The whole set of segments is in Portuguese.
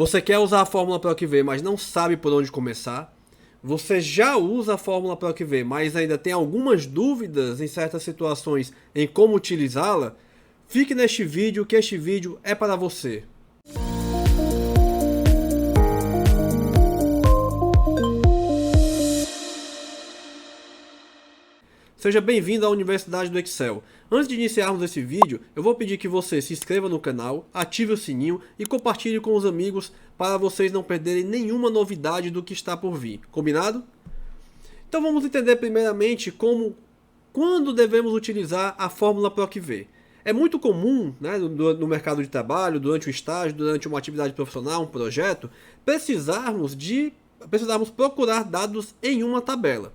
Você quer usar a fórmula PROC-V, mas não sabe por onde começar? Você já usa a fórmula PROC-V, mas ainda tem algumas dúvidas em certas situações em como utilizá-la? Fique neste vídeo, que este vídeo é para você. Seja bem-vindo à Universidade do Excel. Antes de iniciarmos esse vídeo, eu vou pedir que você se inscreva no canal, ative o sininho e compartilhe com os amigos para vocês não perderem nenhuma novidade do que está por vir. Combinado? Então vamos entender primeiramente quando devemos utilizar a fórmula PROC-V. É muito comum, né, no mercado de trabalho, durante o estágio, durante uma atividade profissional, um projeto, precisarmos procurar dados em uma tabela.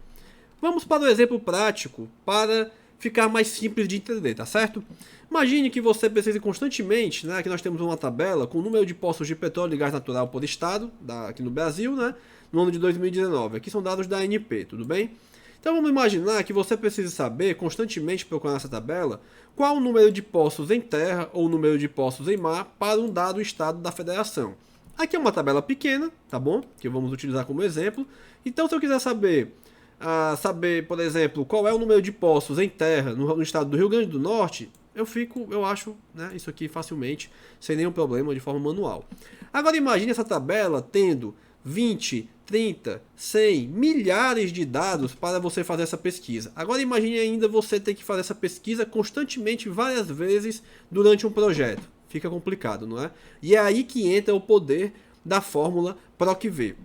Vamos para o exemplo prático, para ficar mais simples de entender, tá certo? Imagine que você precise constantemente, né, que nós temos uma tabela com o número de poços de petróleo e gás natural por estado, aqui no Brasil, né, no ano de 2019. Aqui são dados da ANP, tudo bem? Então vamos imaginar que você precise saber, constantemente procurar essa tabela, qual o número de poços em terra ou o número de poços em mar para um dado estado da federação. Aqui é uma tabela pequena, tá bom? Que vamos utilizar como exemplo. Então se eu quiser saber, por exemplo, qual é o número de poços em terra no estado do Rio Grande do Norte, eu acho, né, isso aqui facilmente, sem nenhum problema, de forma manual. Agora imagine essa tabela tendo 20, 30, 100, milhares de dados para você fazer essa pesquisa. Agora imagine ainda você ter que fazer essa pesquisa constantemente, várias vezes, durante um projeto. Fica complicado, não é? E é aí que entra o poder da fórmula PROC-V.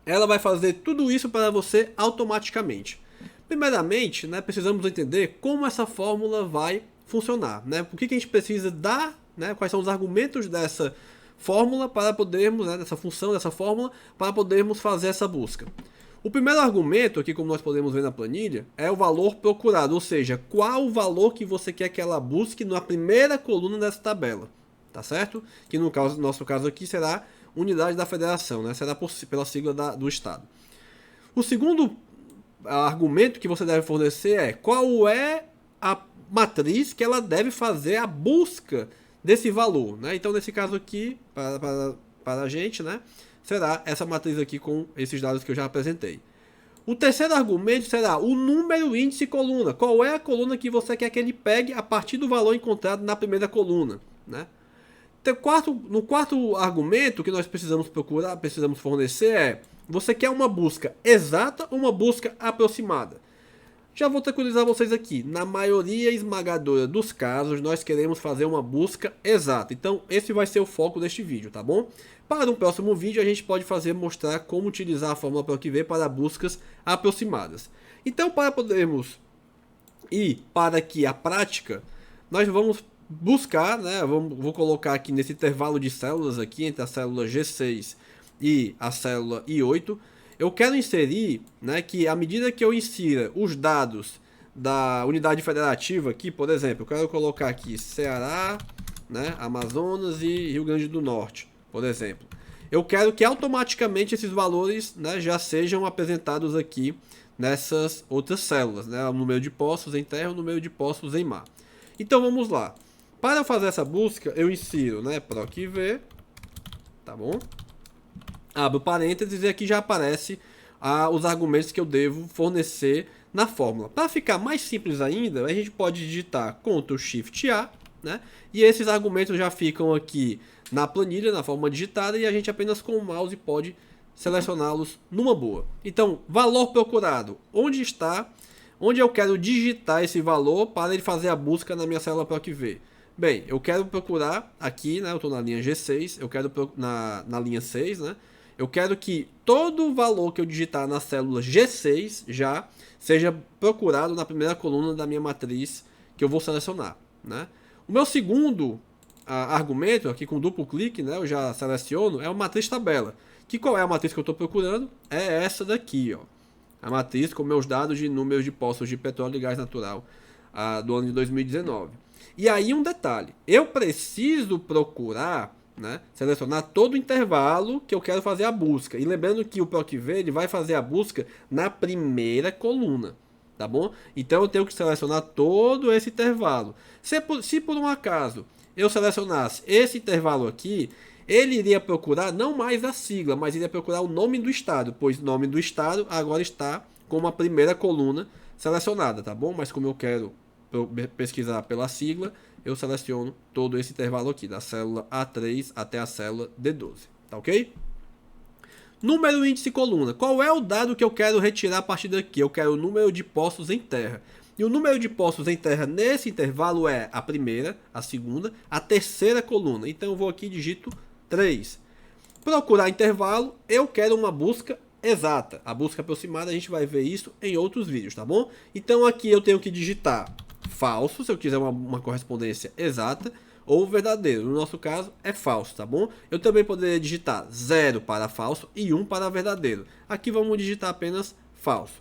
Ela vai fazer tudo isso para você automaticamente. Primeiramente, né, precisamos entender como essa fórmula vai funcionar. Né? Por que a gente precisa dar, né, quais são os argumentos dessa fórmula para podermos, né, dessa função, dessa fórmula, para podermos fazer essa busca. O primeiro argumento, aqui como nós podemos ver na planilha, é o valor procurado, ou seja, qual o valor que você quer que ela busque na primeira coluna dessa tabela. Tá certo? Que no nosso caso aqui será unidade da federação, né? Será pela sigla do estado. O segundo argumento que você deve fornecer é qual é a matriz que ela deve fazer a busca desse valor, né? Então, nesse caso aqui, para a gente, né, será essa matriz aqui com esses dados que eu já apresentei. O terceiro argumento será o número, índice e coluna. Qual é a coluna que você quer que ele pegue a partir do valor encontrado na primeira coluna, né? No quarto argumento que nós precisamos fornecer é: você quer uma busca exata ou uma busca aproximada? Já vou tranquilizar vocês aqui. Na maioria esmagadora dos casos, nós queremos fazer uma busca exata. Então, esse vai ser o foco deste vídeo, tá bom? Para um próximo vídeo, a gente pode mostrar como utilizar a fórmula PROC-V para buscas aproximadas. Então, para podermos ir para aqui a prática, nós vamos buscar, né? Vou colocar aqui nesse intervalo de células aqui, entre a célula G6 e a célula I8. Eu quero inserir, né, que à medida que eu insira os dados da unidade federativa aqui, por exemplo, eu quero colocar aqui Ceará, né, Amazonas e Rio Grande do Norte, por exemplo. Eu quero que automaticamente esses valores, né, já sejam apresentados aqui nessas outras células, né, o número de poços em terra e o número de poços em mar. Então vamos lá. Para fazer essa busca, eu insiro, né, PROC-V, tá bom? Abro parênteses e aqui já aparece os argumentos que eu devo fornecer na fórmula. Para ficar mais simples ainda, a gente pode digitar Ctrl+Shift+A, né? E esses argumentos já ficam aqui na planilha, na forma digitada, e a gente apenas com o mouse pode selecioná-los numa boa. Então, valor procurado, onde está? Onde eu quero digitar esse valor para ele fazer a busca na minha célula PROC-V? Bem, eu quero procurar aqui, né? Eu estou na linha G6, eu quero na linha 6, né? Eu quero que todo o valor que eu digitar na célula G6 já seja procurado na primeira coluna da minha matriz que eu vou selecionar, né? O meu segundo argumento, aqui com duplo clique, né? Eu já seleciono, é uma matriz tabela. Que qual é a matriz que eu estou procurando? É essa daqui, ó. A matriz com meus dados de números de poços de petróleo e gás natural do ano de 2019. E aí um detalhe, eu preciso procurar, né, selecionar todo o intervalo que eu quero fazer a busca. E lembrando que o PROC-V ele vai fazer a busca na primeira coluna, tá bom? Então eu tenho que selecionar todo esse intervalo. Se por um acaso eu selecionasse esse intervalo aqui, ele iria procurar não mais a sigla, mas iria procurar o nome do estado, pois o nome do estado agora está como a primeira coluna selecionada, tá bom? Mas como eu quero pesquisar pela sigla, eu seleciono todo esse intervalo aqui, da célula A3 até a célula D12, tá ok? Número, índice e coluna. Qual é o dado que eu quero retirar a partir daqui? Eu quero o número de poços em terra. E o número de poços em terra nesse intervalo é a primeira, a segunda, a terceira coluna. Então eu vou aqui e digito 3. Procurar intervalo, eu quero uma busca exata. A busca aproximada a gente vai ver isso em outros vídeos, tá bom? Então aqui eu tenho que digitar falso, se eu quiser uma correspondência exata, ou verdadeiro. No nosso caso é falso, tá bom? Eu também poderia digitar 0 para falso e 1 para verdadeiro. Aqui vamos digitar apenas falso.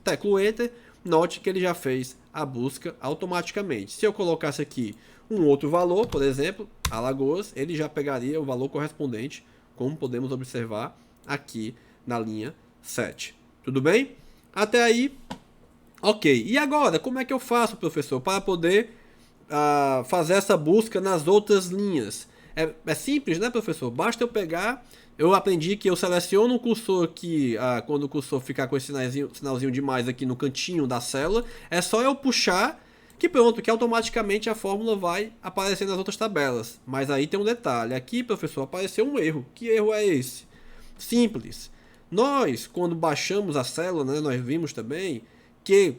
Teclo Enter, note que ele já fez a busca automaticamente. Se eu colocasse aqui um outro valor, por exemplo, Alagoas, ele já pegaria o valor correspondente, como podemos observar aqui na linha 7. Tudo bem? Até aí, ok. E agora, como é que eu faço, professor, para poder fazer essa busca nas outras linhas? É simples, né, professor? Basta eu pegar... Eu aprendi que eu seleciono o cursor aqui, quando o cursor ficar com esse sinalzinho de mais aqui no cantinho da célula, é só eu puxar, que pronto, que automaticamente a fórmula vai aparecer nas outras tabelas. Mas aí tem um detalhe, aqui, professor, apareceu um erro. Que erro é esse? Simples. Nós, quando baixamos a célula, né, nós vimos também que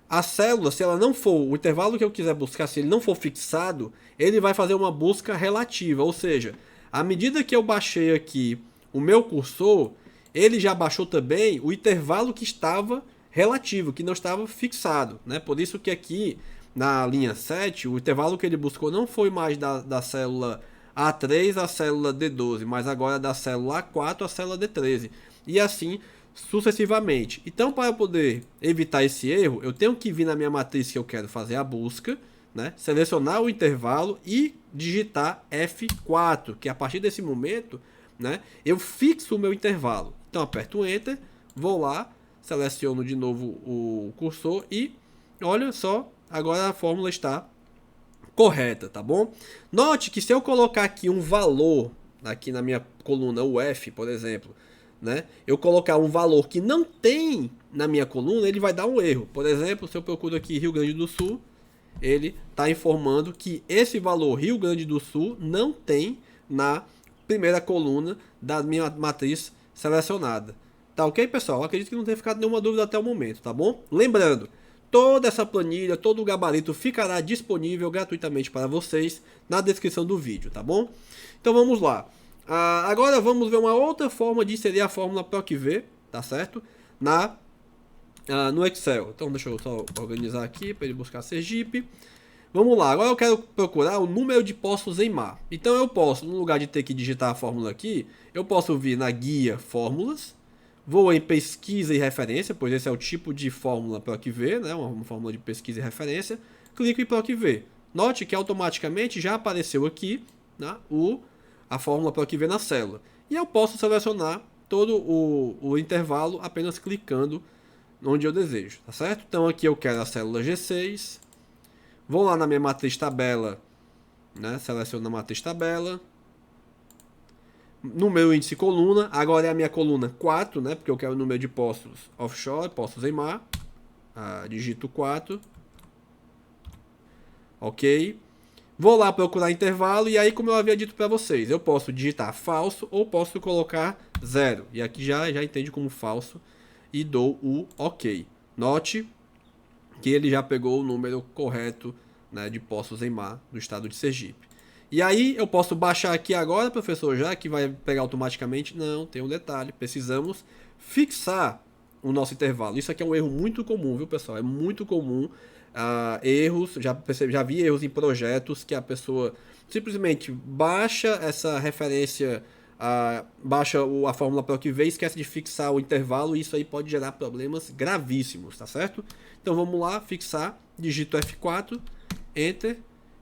a célula, se ela não for, o intervalo que eu quiser buscar, se ele não for fixado, ele vai fazer uma busca relativa, ou seja, à medida que eu baixei aqui o meu cursor, ele já baixou também o intervalo que estava relativo, que não estava fixado, né? Por isso que aqui na linha 7, o intervalo que ele buscou não foi mais da célula A3 à célula D12, mas agora da célula A4 à célula D13. E assim sucessivamente. Então, para poder evitar esse erro, eu tenho que vir na minha matriz que eu quero fazer a busca, né? Selecionar o intervalo e digitar F4, que a partir desse momento, né, eu fixo o meu intervalo. Então aperto Enter, vou lá, seleciono de novo o cursor e olha só, agora a fórmula está correta, tá bom? Note que se eu colocar aqui um valor, aqui na minha coluna, o F, por exemplo, né, eu colocar um valor que não tem na minha coluna, ele vai dar um erro. Por exemplo, se eu procuro aqui Rio Grande do Sul, ele está informando que esse valor Rio Grande do Sul não tem na primeira coluna da minha matriz selecionada. Tá ok, pessoal? Eu acredito que não tenha ficado nenhuma dúvida até o momento, tá bom? Lembrando, toda essa planilha, todo o gabarito ficará disponível gratuitamente para vocês na descrição do vídeo, tá bom? Então vamos lá. Agora vamos ver uma outra forma de inserir a fórmula PROC-V, tá certo? No Excel. Então deixa eu só organizar aqui para ele buscar Sergipe. Vamos lá, agora eu quero procurar o número de poços em mar. Então eu posso, no lugar de ter que digitar a fórmula aqui, eu posso vir na guia fórmulas, vou em pesquisa e referência, pois esse é o tipo de fórmula PROC-V, né? Uma fórmula de pesquisa e referência. Clico em PROC-V. Note que automaticamente já apareceu aqui, né, a fórmula PROC-V na célula. E eu posso selecionar todo o intervalo apenas clicando onde eu desejo, tá certo? Então aqui eu quero a célula G6, vou lá na minha matriz tabela, né? Seleciono a matriz tabela, número, índice e coluna, agora é a minha coluna 4, né? Porque eu quero o número de poços offshore, poços em mar, digito 4, ok, vou lá procurar intervalo e aí, como eu havia dito para vocês, eu posso digitar falso ou posso colocar 0, e aqui já entende como falso, e dou o OK. Note que ele já pegou o número correto, né, de poços em mar do estado de Sergipe. E aí eu posso baixar aqui agora, professor, já que vai pegar automaticamente? Não, tem um detalhe, precisamos fixar o nosso intervalo. Isso aqui é um erro muito comum, viu, pessoal? É muito comum. Erros, já vi erros em projetos que a pessoa simplesmente baixa essa referência, baixa a fórmula PROC-V e esquece de fixar o intervalo, e isso aí pode gerar problemas gravíssimos, tá certo? Então vamos lá, fixar, digito F4, Enter,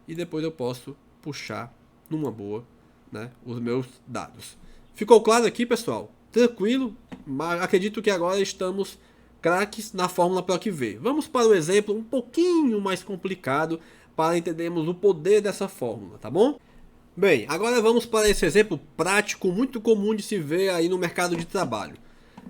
e depois eu posso puxar numa boa, né, os meus dados. Ficou claro aqui, pessoal? Tranquilo? Mas acredito que agora estamos craques na fórmula PROC-V. Vamos para o exemplo um pouquinho mais complicado para entendermos o poder dessa fórmula, tá bom? Bem, agora vamos para esse exemplo prático muito comum de se ver aí no mercado de trabalho.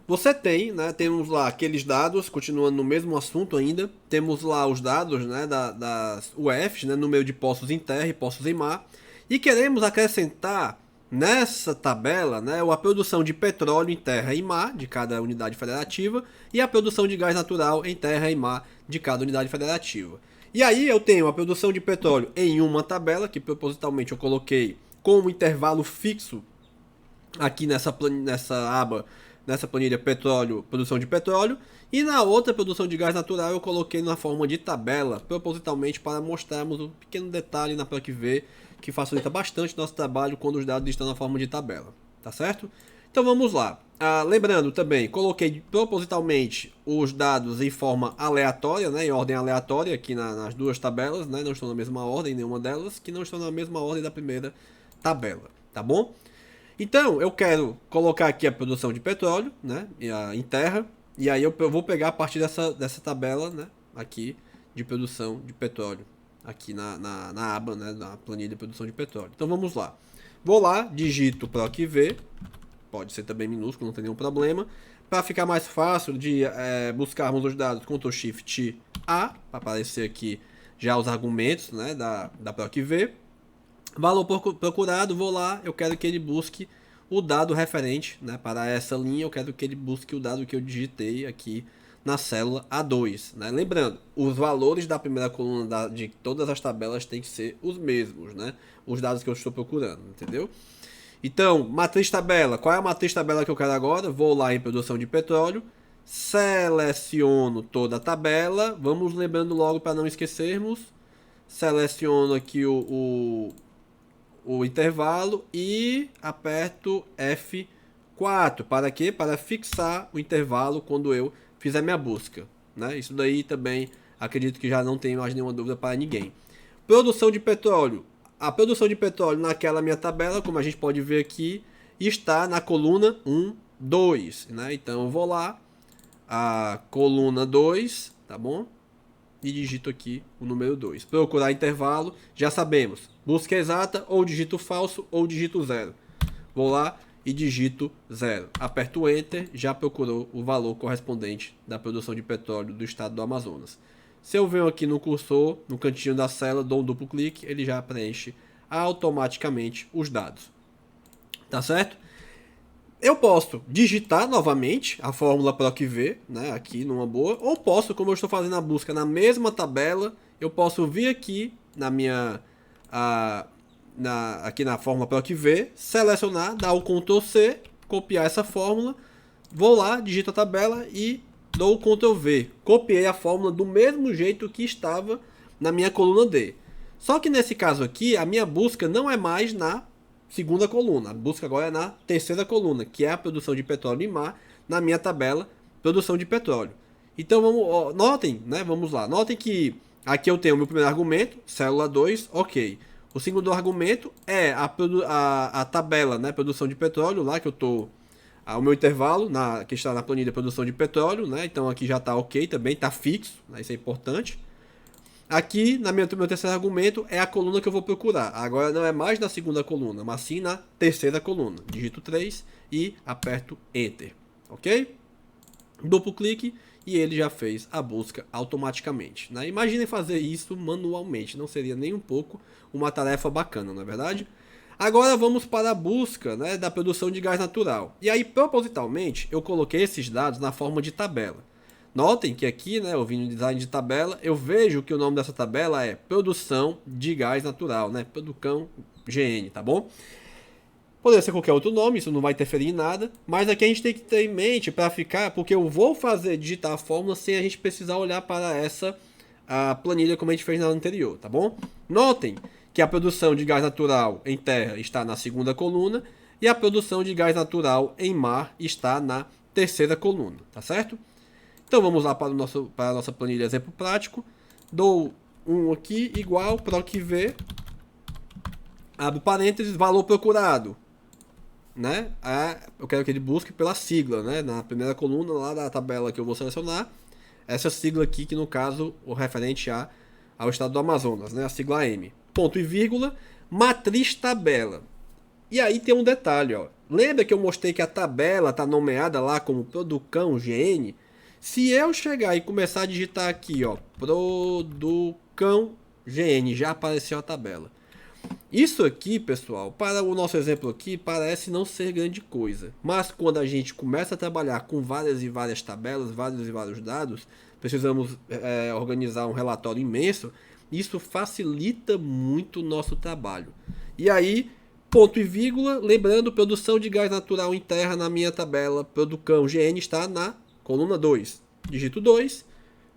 Você tem, né, temos lá aqueles dados, continuando no mesmo assunto ainda, temos lá os dados, né, das UFs, né, número de poços em terra e poços em mar, e queremos acrescentar nessa tabela, né, a produção de petróleo em terra e mar de cada unidade federativa e a produção de gás natural em terra e mar de cada unidade federativa. E aí eu tenho a produção de petróleo em uma tabela, que propositalmente eu coloquei com um intervalo fixo aqui nessa aba, nessa planilha petróleo, produção de petróleo, e na outra produção de gás natural eu coloquei na forma de tabela, propositalmente para mostrarmos um pequeno detalhe na PROC-V que facilita bastante nosso trabalho quando os dados estão na forma de tabela, tá certo? Então vamos lá. Lembrando também, coloquei propositalmente os dados em forma aleatória, né, em ordem aleatória aqui nas duas tabelas, né, não estão na mesma ordem nenhuma delas, que não estão na mesma ordem da primeira tabela, tá bom? Então, eu quero colocar aqui a produção de petróleo, né, em terra, e aí eu vou pegar a partir dessa tabela, né, aqui, de produção de petróleo, aqui na aba, né, na planilha de produção de petróleo. Então, vamos lá. Vou lá, digito PROC-V, pode ser também minúsculo, não tem nenhum problema. Para ficar mais fácil de buscarmos os dados, Ctrl+Shift+A, para aparecer aqui já os argumentos, né, da PROC-V. Valor procurado, vou lá, eu quero que ele busque o dado referente, né, para essa linha, eu quero que ele busque o dado que eu digitei aqui na célula A2. Né? Lembrando, os valores da primeira coluna de todas as tabelas têm que ser os mesmos, né? Os dados que eu estou procurando, entendeu? Então, matriz tabela, qual é a matriz tabela que eu quero agora? Vou lá em produção de petróleo, seleciono toda a tabela, vamos lembrando logo para não esquecermos, seleciono aqui o intervalo e aperto F4. Para quê? Para fixar o intervalo quando eu fizer minha busca. Né? Isso daí também acredito que já não tem mais nenhuma dúvida para ninguém. Produção de petróleo. A produção de petróleo naquela minha tabela, como a gente pode ver aqui, está na coluna 1, 2. Né? Então eu vou lá, a coluna 2, tá bom? E digito aqui o número 2. Procurar intervalo, já sabemos. Busca exata, ou digito falso, ou digito 0. Vou lá e digito 0. Aperto Enter, já procurou o valor correspondente da produção de petróleo do estado do Amazonas. Se eu venho aqui no cursor, no cantinho da célula, dou um duplo clique, ele já preenche automaticamente os dados. Tá certo? Eu posso digitar novamente a fórmula PROC-V, né, aqui numa boa, ou posso, como eu estou fazendo a busca na mesma tabela, eu posso vir aqui na minha aqui na fórmula PROC-V, selecionar, dar o Ctrl+C, copiar essa fórmula, vou lá, digito a tabela e dou o Ctrl+V. Copiei a fórmula do mesmo jeito que estava na minha coluna D. Só que nesse caso aqui, a minha busca não é mais na segunda coluna. A busca agora é na terceira coluna, que é a produção de petróleo em mar, na minha tabela, produção de petróleo. Então, notem, né? Vamos lá. Notem que aqui eu tenho o meu primeiro argumento, célula 2, ok. O segundo argumento é a tabela, né? Produção de petróleo, lá que eu estou... o meu intervalo, que está na planilha de produção de petróleo, né? Então aqui já está ok também, está fixo, né? Isso é importante. Aqui, meu terceiro argumento, é a coluna que eu vou procurar. Agora não é mais na segunda coluna, mas sim na terceira coluna. Digito 3 e aperto Enter. Ok? Duplo clique e ele já fez a busca automaticamente. Né? Imaginem fazer isso manualmente. Não seria nem um pouco uma tarefa bacana, não é verdade? Agora vamos para a busca, né, da produção de gás natural. E aí, propositalmente, eu coloquei esses dados na forma de tabela. Notem que aqui, né, eu vim no design de tabela, eu vejo que o nome dessa tabela é produção de gás natural, né, Producão GN, tá bom? Poderia ser qualquer outro nome, isso não vai interferir em nada, mas aqui a gente tem que ter em mente para ficar, porque eu vou digitar a fórmula sem a gente precisar olhar para a planilha como a gente fez na anterior, tá bom? Notem que a produção de gás natural em terra está na segunda coluna e a produção de gás natural em mar está na terceira coluna, tá certo? Então vamos lá para a nossa planilha exemplo prático. Dou um aqui igual PROC-V, abro parênteses, valor procurado. Né? Eu quero que ele busque pela sigla, né? Na primeira coluna lá da tabela que eu vou selecionar, essa sigla aqui, que no caso o referente ao estado do Amazonas, né? A sigla M. Ponto e vírgula, matriz tabela. E aí tem um detalhe, ó. Lembra que eu mostrei que a tabela está nomeada lá como Producão GN? Se eu chegar e começar a digitar aqui, ó, Producão GN, já apareceu a tabela. Isso aqui, pessoal, para o nosso exemplo aqui, parece não ser grande coisa. Mas quando a gente começa a trabalhar com várias e várias tabelas, vários e vários dados, precisamos organizar um relatório imenso, isso facilita muito o nosso trabalho. E aí, ponto e vírgula, lembrando, produção de gás natural em terra na minha tabela, Producão GN está na coluna 2. Digito 2,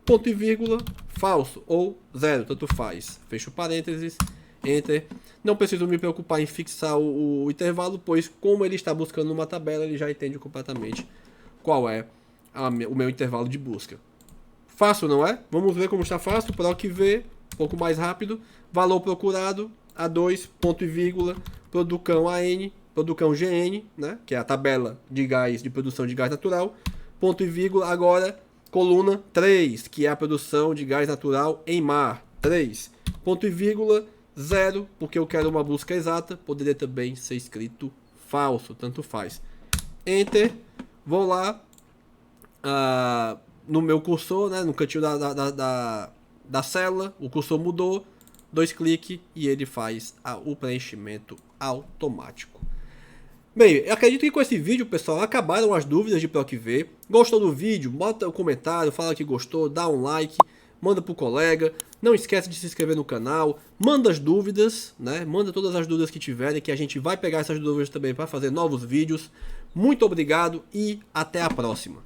ponto e vírgula, falso ou 0, tanto faz. Fecho parênteses. Enter. Não preciso me preocupar em fixar o intervalo, pois como ele está buscando uma tabela, ele já entende completamente qual é o meu intervalo de busca. Fácil, não é? Vamos ver como está fácil. PROC-V, um pouco mais rápido. Valor procurado, A2, ponto e vírgula, Producão AN, Producão GN, né? Que é a tabela de gás, de produção de gás natural. Ponto e vírgula, agora, coluna 3, que é a produção de gás natural em mar. 3, ponto e vírgula, 0, porque eu quero uma busca exata, poderia também ser escrito falso, tanto faz. Enter, vou lá no meu cursor, né, no cantinho da célula, o cursor mudou, 2 cliques e ele faz o preenchimento automático. Bem, eu acredito que com esse vídeo, pessoal, acabaram as dúvidas de PROC-V. Gostou do vídeo? Bota um comentário, fala que gostou, dá um like, manda pro colega. Não esquece de se inscrever no canal, manda as dúvidas, né? Manda todas as dúvidas que tiverem, que a gente vai pegar essas dúvidas também para fazer novos vídeos. Muito obrigado e até a próxima.